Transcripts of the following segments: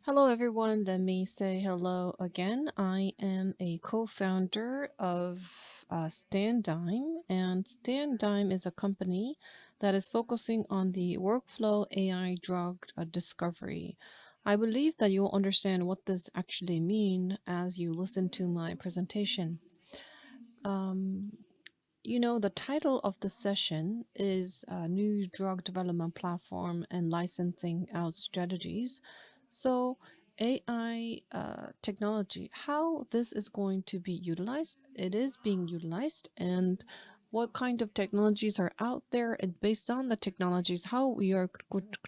Hello, everyone. Let me say hello again. I am a co-founder of Stan and Stan is a company that is focusing on the workflow AI drug discovery. I believe that you'll understand what this actually means as you listen to my presentation. Um, the title of the session is New Drug Development Platform and Licensing Out Strategies. So, AI technology, how this is going to be utilized, it is being utilized, and what kind of technologies are out there, and based on the technologies, how we are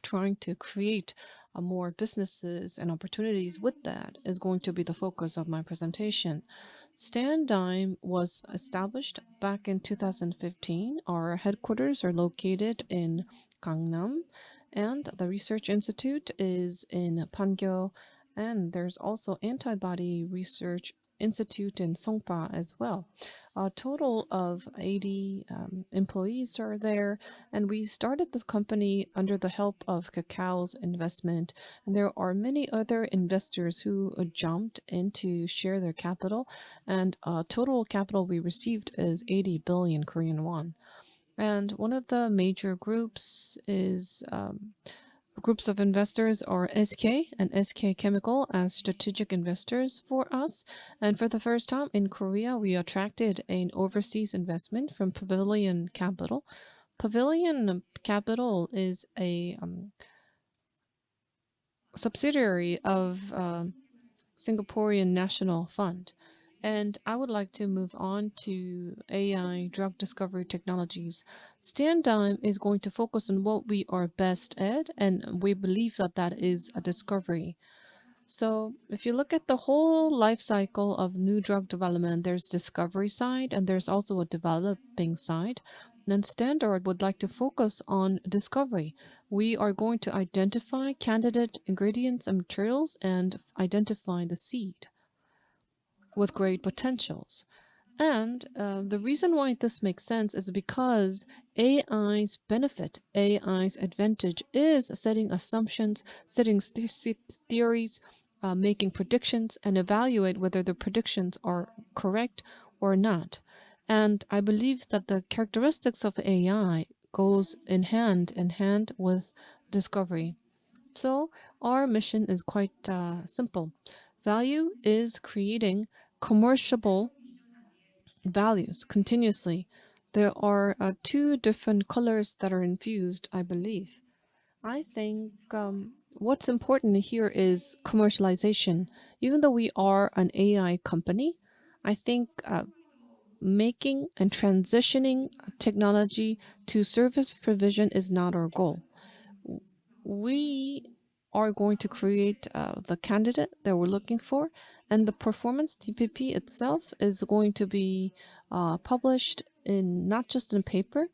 trying to create more businesses and opportunities with that is going to be the focus of my presentation. Stan was established back in 2015. Our headquarters are located in Gangnam, and the research institute is in Pangyo, and there's also antibody research institute in Songpa as well. A total of 80 employees are there, and we started this company under the help of Kakao's investment, and there are many other investors who jumped in to share their capital, and total capital we received is 80 billion Korean won. And one of the major groups of investors are SK and SK Chemical as strategic investors for us. And for the first time in Korea, we attracted an overseas investment from Pavilion Capital. Pavilion Capital is a subsidiary of Singaporean National Fund. And I would like to move on to AI drug discovery technologies. Standime is going to focus on what we are best at, and we believe that that is a discovery. So if you look at the whole life cycle of new drug development, there's discovery side and there's also a developing side. And Standard would like to focus on discovery. We are going to identify candidate ingredients and materials and identify the seed with great potentials. And the reason why this makes sense is because AI's benefit, AI's advantage is setting assumptions, setting theories, making predictions, and evaluate whether the predictions are correct or not. And I believe that the characteristics of AI goes in hand with discovery. So our mission is quite simple. Value is creating commercial values continuously. There are two different colors that are infused, I believe. I think what's important here is commercialization. Even though we are an AI company, I think making and transitioning technology to service provision is not our goal. We are going to create the candidate that we're looking for, and the performance TPP itself is going to be published in not just in paper,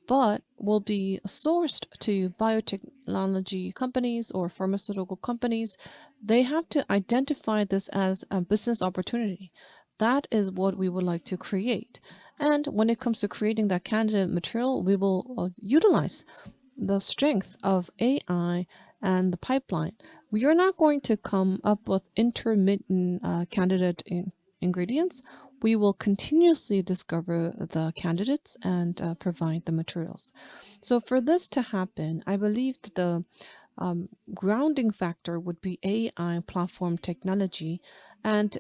but will be sourced to biotechnology companies or pharmaceutical companies. They have to identify this as a business opportunity. That is what we would like to create. And when it comes to creating that candidate material, we will utilize the strength of AI and the pipeline. We are not going to come up with intermittent candidate ingredients. We will continuously discover the candidates and provide the materials. So, for this to happen, I believe that the grounding factor would be AI platform technology. And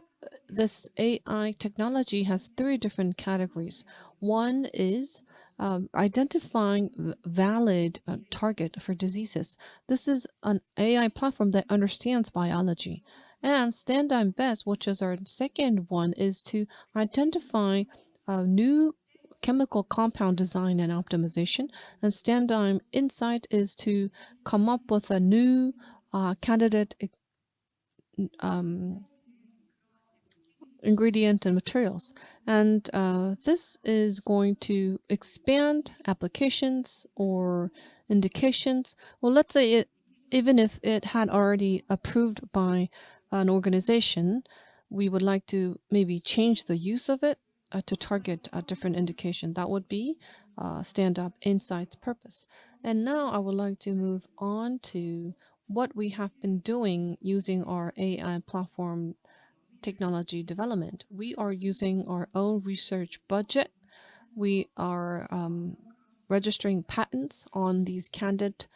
this AI technology has three different categories. One is identifying valid target for diseases. This is an AI platform that understands biology. And Standime Best, which is our second one, is to identify new chemical compound design and optimization. And Standime Insight is to come up with a new candidate um, ingredient and materials. And this is going to expand applications or indications. Well, let's say even if it had already approved by an organization, we would like to maybe change the use of it to target a different indication. That would be Stand Up Insights purpose. And now I would like to move on to what we have been doing using our AI platform technology development. We are using our own research budget. We are registering patents on these candidate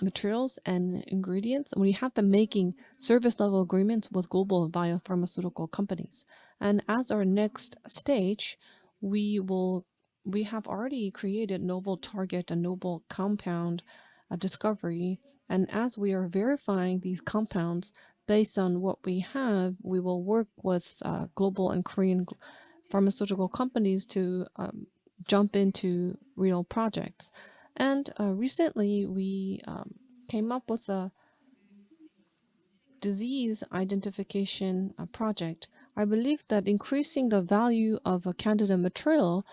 materials and ingredients. We have been making service level agreements with global biopharmaceutical companies. And as our next stage, we have already created novel target and novel compound discovery. And as we are verifying these compounds based on what we have, we will work with global and Korean pharmaceutical companies to jump into real projects. And recently, we came up with a disease identification project. I believe that increasing the value of a candidate material,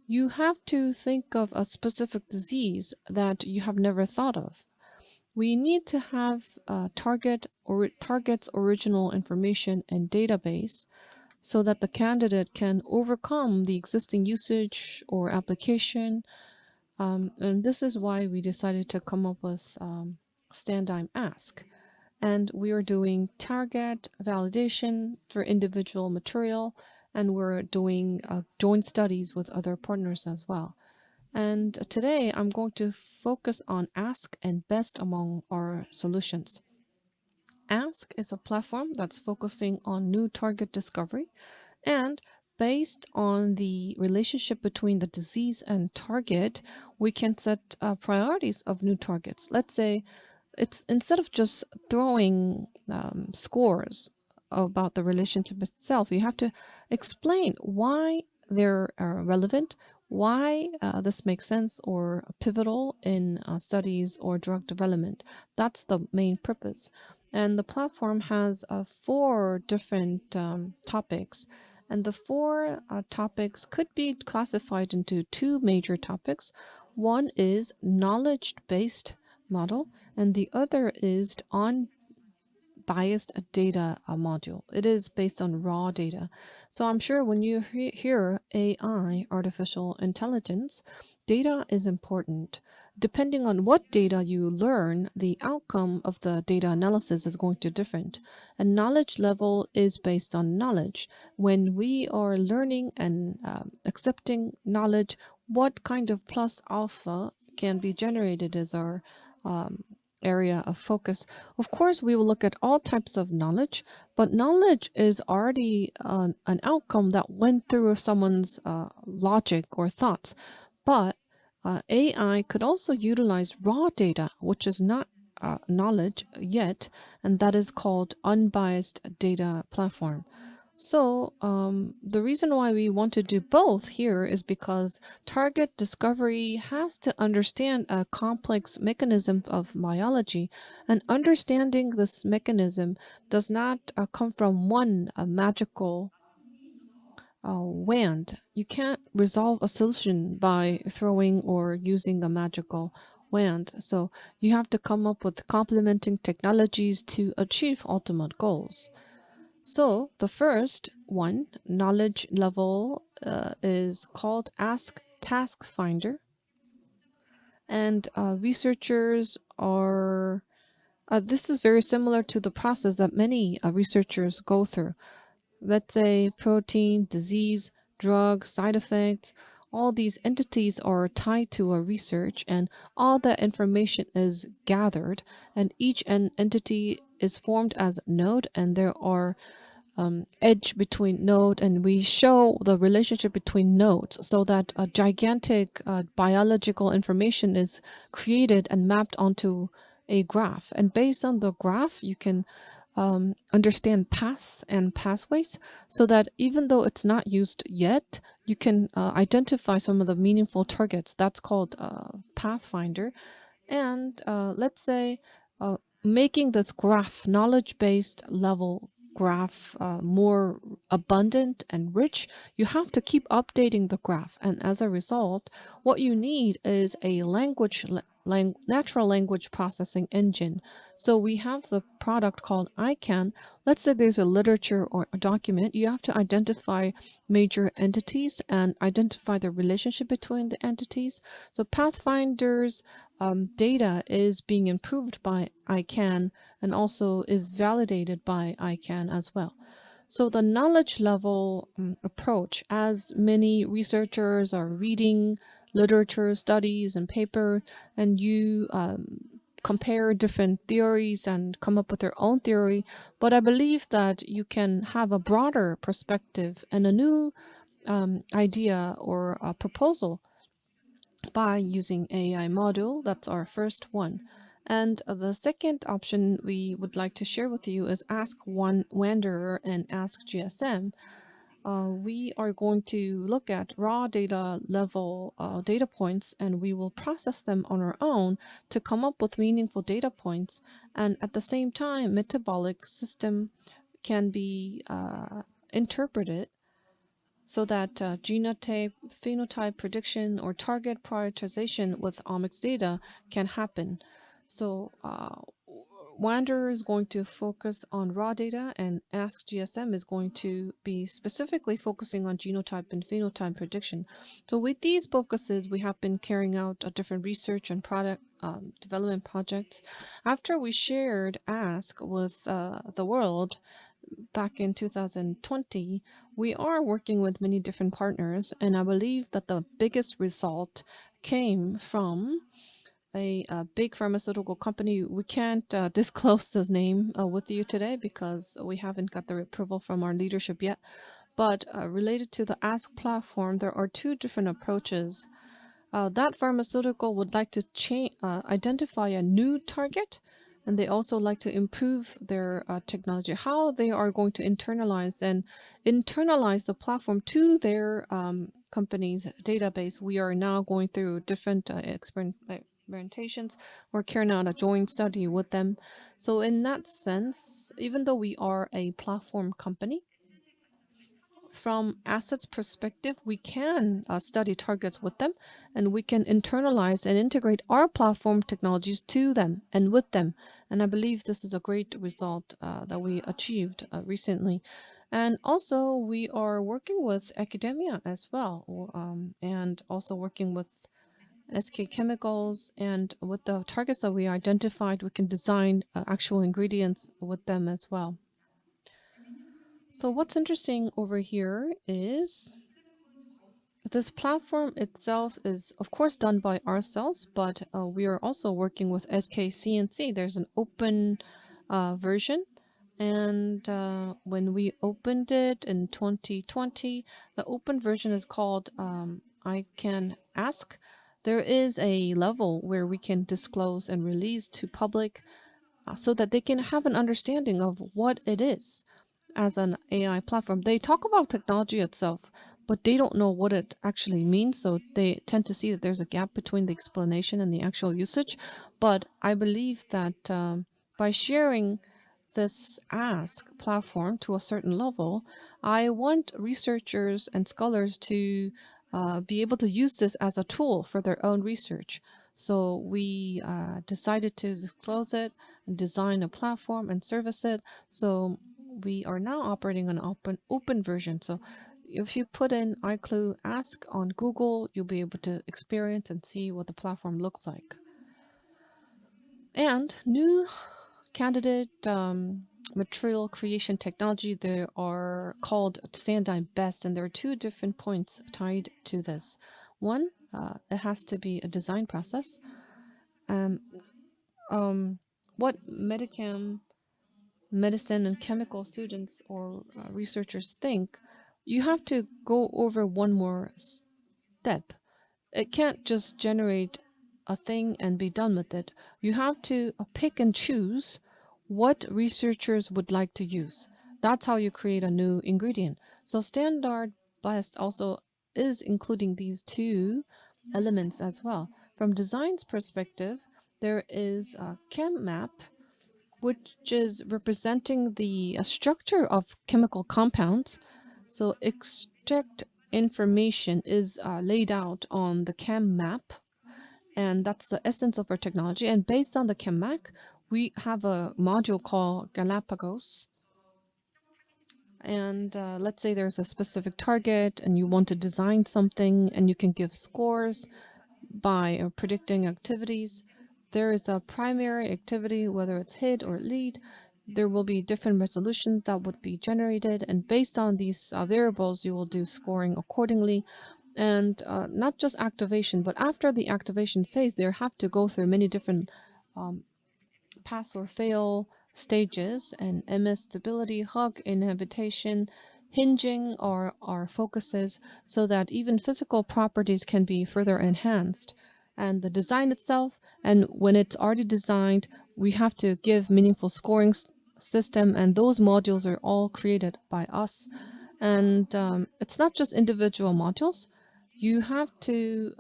you have to think of a specific disease that you have never thought of. We need to have target's original information and database so that the candidate can overcome the existing usage or application. And this is why we decided to come up with Standime Ask. And we are doing target validation for individual material, and we're doing joint studies with other partners as well. And today I'm going to focus on Ask and Best among our solutions. Ask is a platform that's focusing on new target discovery, and based on the relationship between the disease and target, we can set priorities of new targets. Let's say it's instead of just throwing scores about the relationship itself, you have to explain why they're relevant, why this makes sense or pivotal in studies or drug development. That's the main purpose. And the platform has 4 different topics. And the 4 topics could be classified into 2 major topics. One is knowledge-based model, and the other is unbiased data module. It is based on raw data. So I'm sure when you hear AI, artificial intelligence, data is important. Depending on what data you learn, the outcome of the data analysis is going to different. And knowledge level is based on knowledge. When we are learning and accepting knowledge, what kind of plus alpha can be generated is our area of focus. Of course, we will look at all types of knowledge, but knowledge is already an outcome that went through someone's logic or thoughts. But AI could also utilize raw data, which is not knowledge yet, and that is called unbiased data platform. So the reason why we want to do both here is because target discovery has to understand a complex mechanism of biology, and understanding this mechanism does not come from one magical wand. You can't resolve a solution by throwing or using a magical wand. So you have to come up with complementing technologies to achieve ultimate goals. So the first one, knowledge level, is called Ask Task Finder. And researchers are, this is very similar to the process that many researchers go through. Let's say protein, disease, drug, side effects, all these entities are tied to a research, and all that information is gathered, and each entity is formed as a node, and there are edge between node, and we show the relationship between nodes so that a gigantic biological information is created and mapped onto a graph. And based on the graph, you can understand paths and pathways so that even though it's not used yet, you can identify some of the meaningful targets. That's called Pathfinder. And let's say making this graph, knowledge-based level graph, more abundant and rich, you have to keep updating the graph. And as a result, what you need is a language natural language processing engine. So we have the product called ICANN. Let's say there's a literature or a document. You have to identify major entities and identify the relationship between the entities. So Pathfinder's data is being improved by ICANN and also is validated by ICANN as well. So the knowledge level approach, as many researchers are reading literature, studies, and paper, and you compare different theories and come up with their own theory. But I believe that you can have a broader perspective and a new idea or a proposal by using AI module. That's our first one. And the second option we would like to share with you is Ask One Wanderer and Ask GSM. We are going to look at raw data level data points, and we will process them on our own to come up with meaningful data points. And at the same time, metabolic system can be interpreted so that genotype, phenotype prediction, or target prioritization with omics data can happen. So Wanderer is going to focus on raw data, and Ask GSM is going to be specifically focusing on genotype and phenotype prediction. So with these focuses, we have been carrying out a different research and product development projects. After we shared Ask with the world, back in 2020, we are working with many different partners, and I believe that the biggest result came from a big pharmaceutical company. We can't disclose the name with you today because we haven't got the approval from our leadership yet. But related to the Ask platform, there are two different approaches. That pharmaceutical would like to identify a new target, and they also like to improve their technology. How they are going to internalize the platform to their company's database. We are now going through different experimentations. We're carrying out a joint study with them. So in that sense, even though we are a platform company, from assets perspective, we can study targets with them, and we can internalize and integrate our platform technologies to them and with them. And I believe this is a great result that we achieved recently. And also, we are working with academia as well, and also working with SK Chemicals. And with the targets that we identified, we can design actual ingredients with them as well. So what's interesting over here is this platform itself is, of course, done by ourselves, but we are also working with SKCNC. There's an open version. And when we opened it in 2020, the open version is called I Can Ask. There is a level where we can disclose and release to public so that they can have an understanding of what it is as an AI platform. They talk about technology itself, but they don't know what it actually means. So they tend to see that there's a gap between the explanation and the actual usage. But I believe that by sharing this Ask platform to a certain level, I want researchers and scholars to be able to use this as a tool for their own research. So we decided to disclose it and design a platform and service it. So we are now operating on an open version. So if you put in iClue Ask on Google, you'll be able to experience and see what the platform looks like. And new candidate material creation technology, they are called Sandine Best, and there are two different points tied to this. One, it has to be a design process. What medicine and chemical students or researchers think, you have to go over one more step. It can't just generate a thing and be done with it. You have to pick and choose what researchers would like to use. That's how you create a new ingredient. So standard best also is including these two elements as well. From design's perspective, there is a chem map, which is representing the structure of chemical compounds. So extract information is laid out on the chem map, And that's the essence of our technology. And based on the ChemMac, we have a module called Galapagos. And let's say there's a specific target and you want to design something and you can give scores by predicting activities. There is a primary activity, whether it's hit or lead. There will be different resolutions that would be generated, and based on these variables, you will do scoring accordingly. And not just activation, but after the activation phase, they have to go through many different pass or fail stages, and MS stability, hug inhibition, hinging are focuses, so that even physical properties can be further enhanced. And the design itself, and when it's already designed, we have to give meaningful scoring system, and those modules are all created by us. And it's not just individual modules. You have to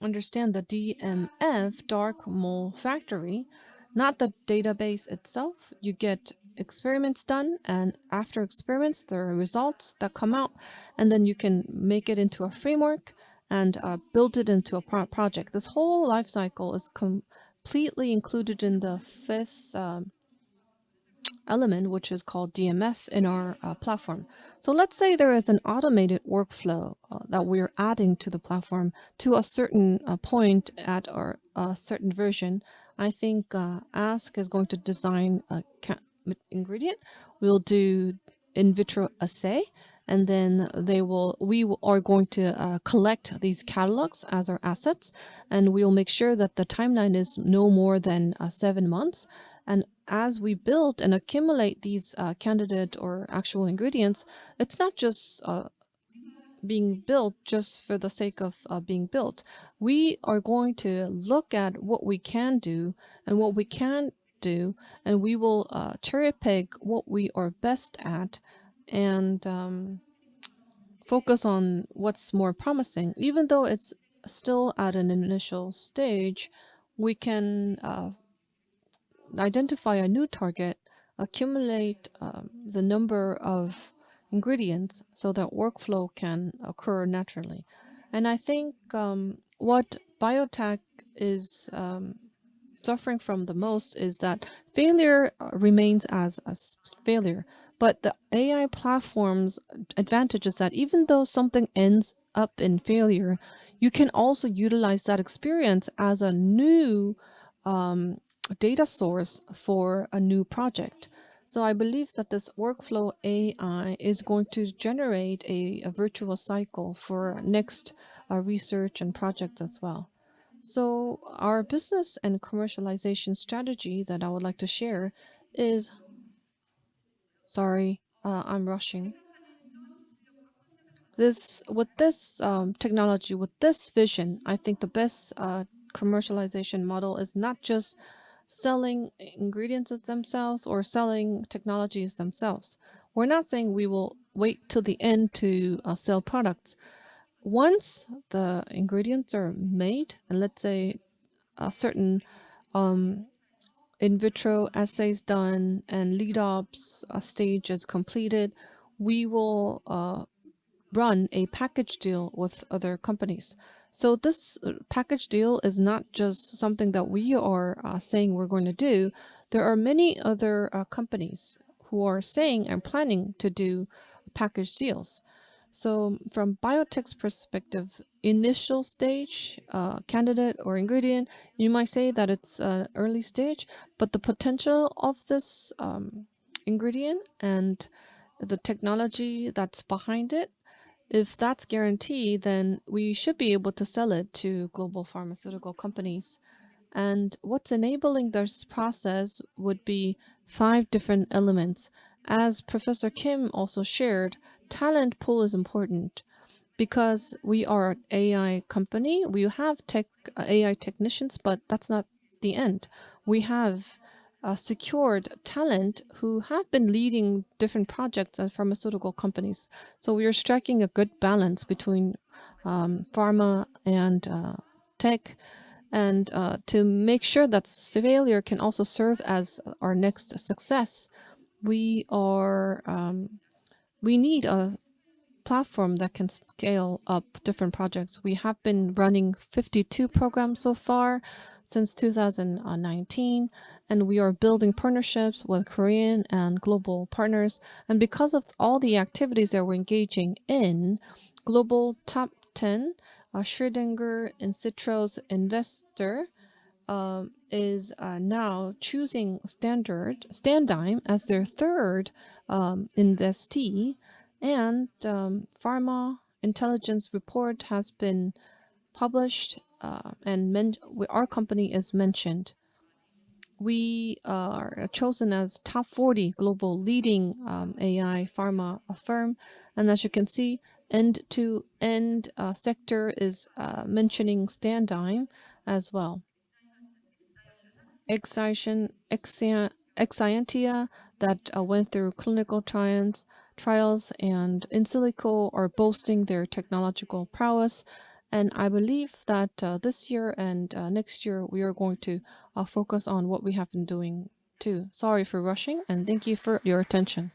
understand the DMF, dark mole factory, not the database itself. You get experiments done, and after experiments, there are results that come out, and then you can make it into a framework and build it into a project. This whole life cycle is completely included in the fifth element, which is called DMF in our platform. So let's say there is an automated workflow that we're adding to the platform to a certain point at our certain version. I think Ask is going to design a ingredient. We'll do in vitro assay, and then we are going to collect these catalogs as our assets, and we'll make sure that the timeline is no more than 7 months. And as we build and accumulate these candidate or actual ingredients, it's not just being built just for the sake of being built. We are going to look at what we can do and what we can't do, and we will cherry pick what we are best at, and focus on what's more promising. Even though it's still at an initial stage, we can identify a new target, accumulate the number of ingredients so that workflow can occur naturally. And I think what biotech is suffering from the most is that failure remains as a failure. But the AI platform's advantage is that even though something ends up in failure, you can also utilize that experience as a new data source for a new project. So I believe that this workflow AI is going to generate a virtual cycle for next research and projects as well. So our business and commercialization strategy that I would like to share is, sorry, I'm rushing. With this technology, with this vision, I think the best commercialization model is not just selling ingredients as themselves or selling technologies themselves. We're not saying we will wait till the end to sell products. Once the ingredients are made, and let's say a certain in vitro assays done and lead ops stage is completed, we will run a package deal with other companies. So this package deal is not just something that we are saying we're going to do. There are many other companies who are saying and planning to do package deals. So from biotech's perspective, initial stage candidate or ingredient, you might say that it's early stage, but the potential of this ingredient and the technology that's behind it, if that's guaranteed, then we should be able to sell it to global pharmaceutical companies. And what's enabling this process would be 5 different elements. As Professor Kim also shared, talent pool is important because we are an AI company. We have AI technicians, but that's not the end. We have secured talent who have been leading different projects at pharmaceutical companies. So we are striking a good balance between pharma and tech, and to make sure that failure can also serve as our next success, we are we need a platform that can scale up different projects. We have been running 52 programs so far since 2019, and we are building partnerships with Korean and global partners. And because of all the activities that we're engaging in, global top 10, Schrödinger in Citro's investor is now choosing Standime as their third investee, and Pharma Intelligence Report has been published, and our company is mentioned. We are chosen as top 40 global leading AI pharma firm, and as you can see, end-to-end sector is mentioning Standime as well. Excientia that went through clinical trials and in silico are boasting their technological prowess. And I believe that this year and next year we are going to focus on what we have been doing too. Sorry for rushing, and thank you for your attention.